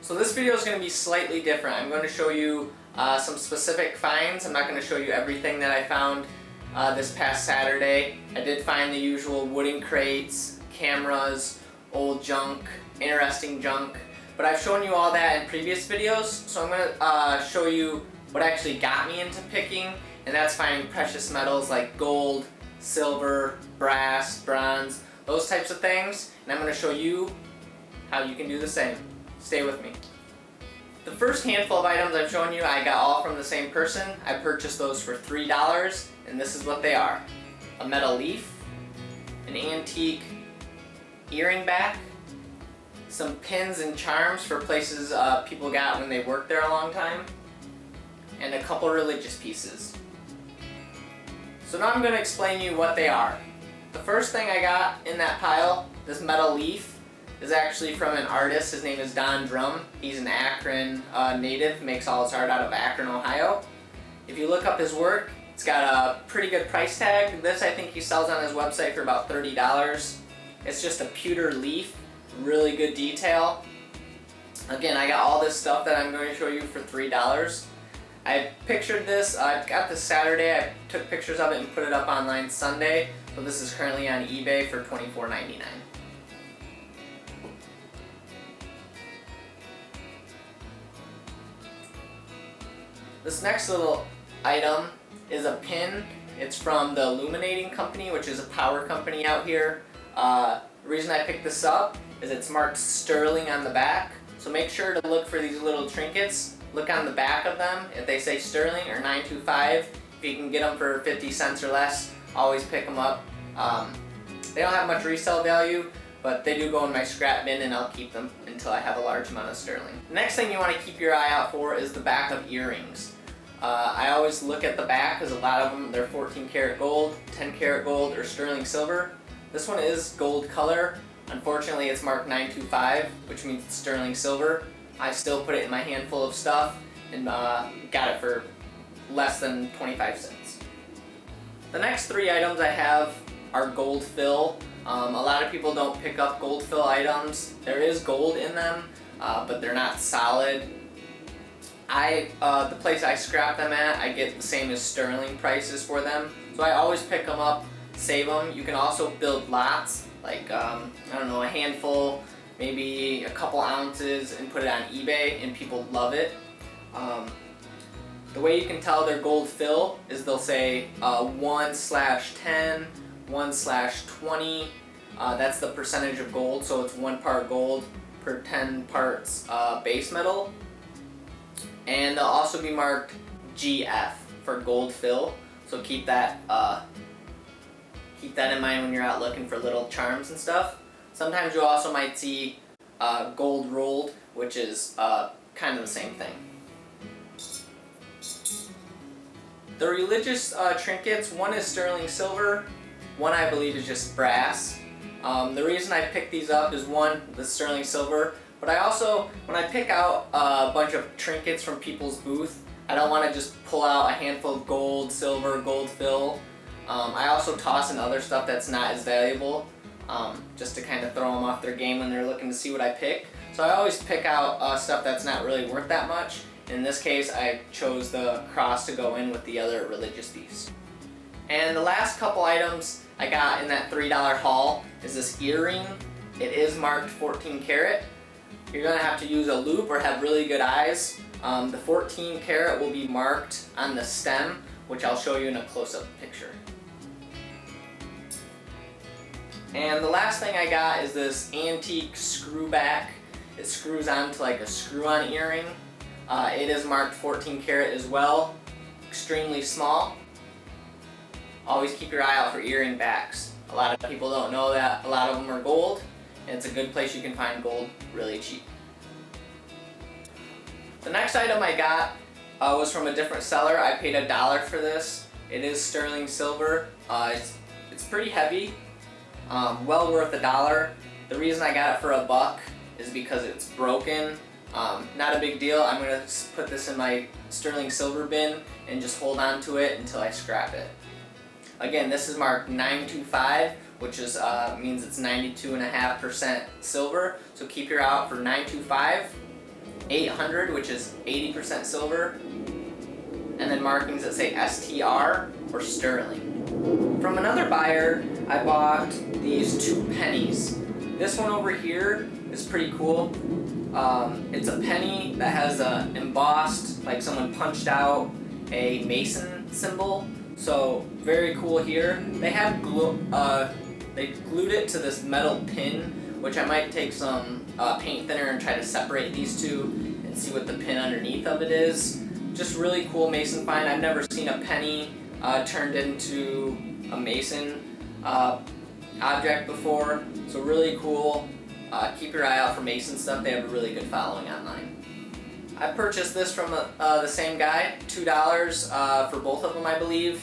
So this video is going to be slightly different. I'm going to show you some specific finds. I'm not going to show you everything that I found this past Saturday. I did find the usual wooden crates, cameras, old junk, interesting junk, but I've shown you all that in previous videos, so I'm going to show you what actually got me into picking, and that's finding precious metals like gold, silver, brass, bronze, those types of things, and I'm going to show you how you can do the same. Stay with me. The first handful of items I've shown you, I got all from the same person. I purchased those for $3, and this is what they are. A metal leaf, an antique earring back, some pins and charms for places people got when they worked there a long time, and a couple religious pieces. So now I'm going to explain to you what they are. The first thing I got in that pile, this metal leaf, is actually from an artist. His name is Don Drum. He's an Akron native, makes all his art out of Akron, Ohio. If you look up his work, it's got a pretty good price tag. This I think he sells on his website for about $30. It's just a pewter leaf, really good detail. Again, I got all this stuff that I'm going to show you for $3. I pictured this, I got this Saturday, I took pictures of it and put it up online Sunday. So this is currently on eBay for $24.99. This next little item is a pin. It's from the Illuminating Company, which is a power company out here. The reason I picked this up is it's marked sterling on the back. So make sure to look for these little trinkets. Look on the back of them. If they say sterling or 925, if you can get them for 50 cents or less, always pick them up. They don't have much resale value, but they do go in my scrap bin, and I'll keep them until I have a large amount of sterling. The next thing you want to keep your eye out for is the back of earrings. I always look at the back because a lot of them, they're 14 karat gold, 10 karat gold, or sterling silver. This one is gold color. Unfortunately, it's marked 925, which means it's sterling silver. I still put it in my handful of stuff and got it for less than 25 cents. The next three items I have are gold fill. A lot of people don't pick up gold fill items. There is gold in them, but they're not solid. The place I scrap them at, I get the same as sterling prices for them. So I always pick them up, save them. You can also build lots, like, I don't know, a handful, maybe a couple ounces, and put it on eBay, and people love it. The way you can tell they're gold fill is they'll say 1/10, 1/20. That's the percentage of gold, so it's 1 part gold per 10 parts base metal. And they'll also be marked GF for gold fill, so keep that in mind when you're out looking for little charms and stuff. Sometimes you also might see gold rolled, which is kind of the same thing. The religious trinkets, one is sterling silver, one I believe is just brass. The reason I picked these up is one, the sterling silver, but I also, when I pick out a bunch of trinkets from people's booth, I don't want to just pull out a handful of gold, silver, gold fill. I also toss in other stuff that's not as valuable, just to kind of throw them off their game when they're looking to see what I pick. So I always pick out stuff that's not really worth that much. In this case, I chose the cross to go in with the other religious piece. And the last couple items I got in that $3 haul is this earring. It is marked 14 karat. You're going to have to use a loop or have really good eyes. The 14 karat will be marked on the stem, which I'll show you in a close-up picture. And the last thing I got is this antique screw back. It screws onto like a screw-on earring. It is marked 14 karat as well, extremely small. Always keep your eye out for earring backs. A lot of people don't know that a lot of them are gold, and it's a good place you can find gold really cheap. The next item I got was from a different seller. I paid $1 for this. It is sterling silver. It's pretty heavy, well worth $1. The reason I got it for $1 is because it's broken. Not a big deal. I'm going to put this in my sterling silver bin and just hold on to it until I scrap it. Again, this is marked 925, which is means it's 92.5% silver. So keep your eye out for 925. 800, which is 80% silver, and then markings that say STR or sterling. From another buyer, I bought these 2 pennies. This one over here is pretty cool. It's a penny that has a embossed, like someone punched out a Mason symbol. So very cool here. They have they glued it to this metal pin, which I might take some paint thinner and try to separate these two and see what the pin underneath of it is. Just really cool Mason find. I've never seen a penny turned into a Mason object before, so really cool. Keep your eye out for Mason stuff. They have a really good following online. I purchased this from the same guy, $2 for both of them, I believe,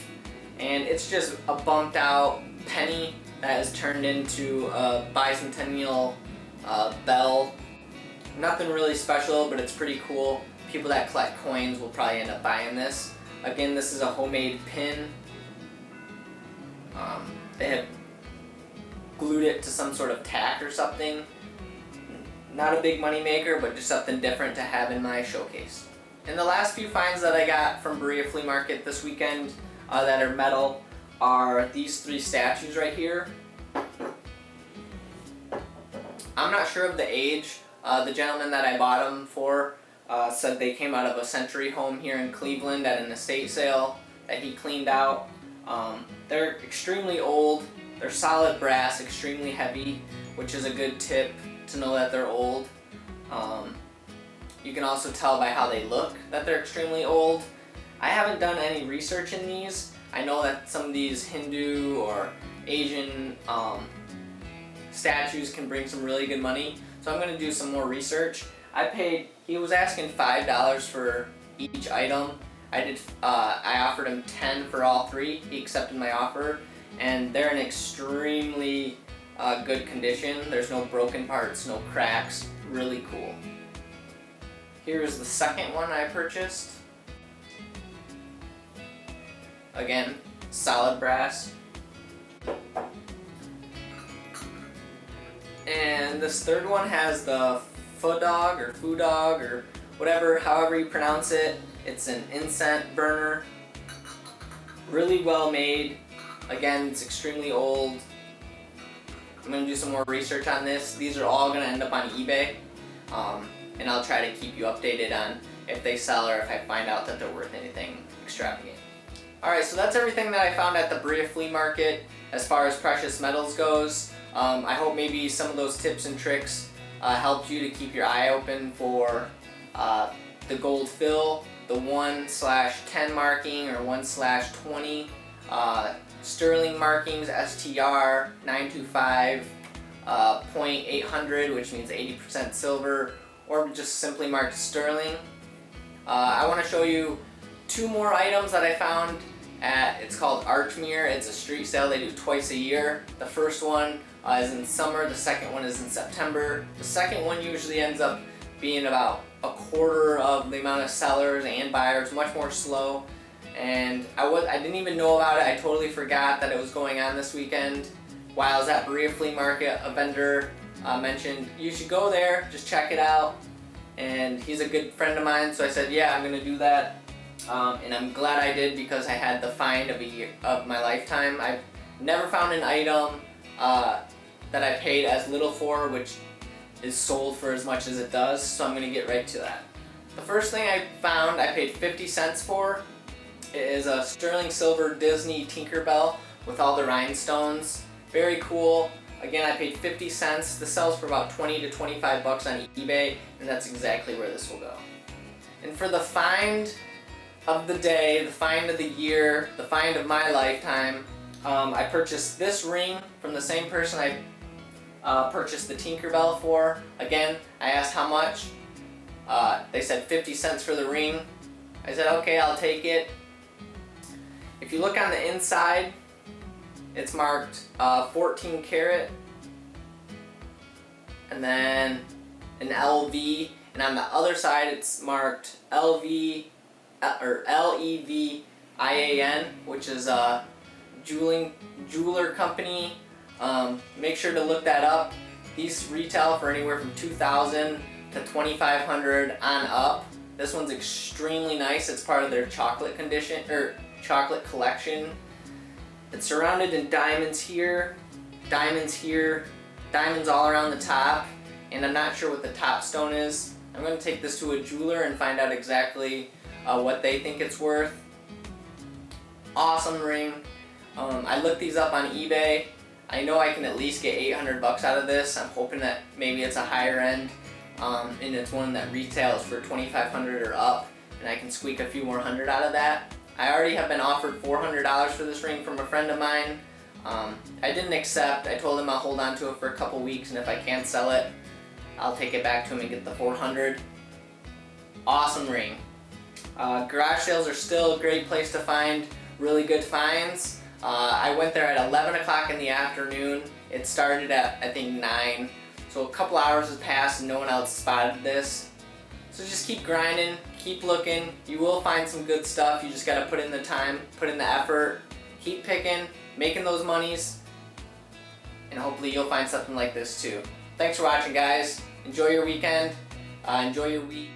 and it's just a bumped out penny that is turned into a bicentennial bell. Nothing really special, but it's pretty cool. People that collect coins will probably end up buying this. Again, this is a homemade pin. They have glued it to some sort of tack or something. Not a big money maker, but just something different to have in my showcase. And the last few finds that I got from Berea Flea Market this weekend that are metal are these 3 statues right here. I'm not sure of the age. The gentleman that I bought them for said they came out of a Century home here in Cleveland at an estate sale that he cleaned out. They're extremely old. They're solid brass, extremely heavy, which is a good tip to know that they're old. You can also tell by how they look that they're extremely old. I haven't done any research in these. I know that some of these Hindu or Asian statues can bring some really good money, so I'm going to do some more research. He was asking $5 for each item. I offered him 10 for all 3. He accepted my offer, and they're in extremely good condition. There's no broken parts, no cracks. Really cool. Here's the second one I purchased. Again, solid brass. And this third one has the foo dog or whatever, however you pronounce it. It's an incense burner. Really well made. Again, it's extremely old. I'm going to do some more research on this. These are all going to end up on eBay. And I'll try to keep you updated on if they sell or if I find out that they're worth anything extravagant. Alright, so that's everything that I found at the Berea Flea Market as far as precious metals goes. I hope maybe some of those tips and tricks helped you to keep your eye open for the gold fill, the 1/10 marking or 1/20, sterling markings, STR 925, 0.800, which means 80% silver, or just simply marked sterling. I want to show you 2 more items that I found it's called Archmere. It's a street sale they do twice a year. The first one is in summer, the second one is in September. The second one usually ends up being about a quarter of the amount of sellers and buyers, much more slow. And I didn't even know about it. I totally forgot that it was going on this weekend. While I was at Berea Flea Market, a vendor mentioned, you should go there, just check it out. And he's a good friend of mine, so I said, yeah, I'm gonna do that. And I'm glad I did because I had the find of my lifetime. I've never found an item that I paid as little for, which is sold for as much as it does, so I'm gonna get right to that. The first thing I found I paid 50 cents for. It is a sterling silver Disney Tinkerbell with all the rhinestones. Very cool. Again, I paid 50 cents. This sells for about 20 to 25 bucks on eBay, and that's exactly where this will go. And for the find of the day, the find of the year, the find of my lifetime, I purchased this ring from the same person I purchased the Tinkerbell for. Again, I asked how much. They said 50 cents for the ring. I said, okay, I'll take it. If you look on the inside, it's marked 14 karat, and then an LV, and on the other side it's marked LV or LEVIAN, which is a jeweler company. Make sure to look that up. These retail for anywhere from $2,000 to $2,500 on up. This one's extremely nice. It's part of their chocolate collection. It's surrounded in diamonds here, diamonds all around the top, and I'm not sure what the top stone is. I'm going to take this to a jeweler and find out exactly what they think it's worth. Awesome ring. I looked these up on eBay. I know I can at least get $800 out of this. I'm hoping that maybe it's a higher end, and it's one that retails for $2,500 or up, and I can squeak a few more hundred out of that. I already have been offered $400 for this ring from a friend of mine. I didn't accept. I told him I'll hold on to it for a couple weeks, and if I can't sell it, I'll take it back to him and get the $400. Awesome ring. Garage sales are still a great place to find really good finds. I went there at 11 o'clock in the afternoon. It started at, I think, 9. So a couple hours has passed and no one else spotted this. So just keep grinding, keep looking. You will find some good stuff. You just gotta put in the time, put in the effort, keep picking, making those monies, and hopefully you'll find something like this too. Thanks for watching, guys. Enjoy your weekend. Enjoy your week.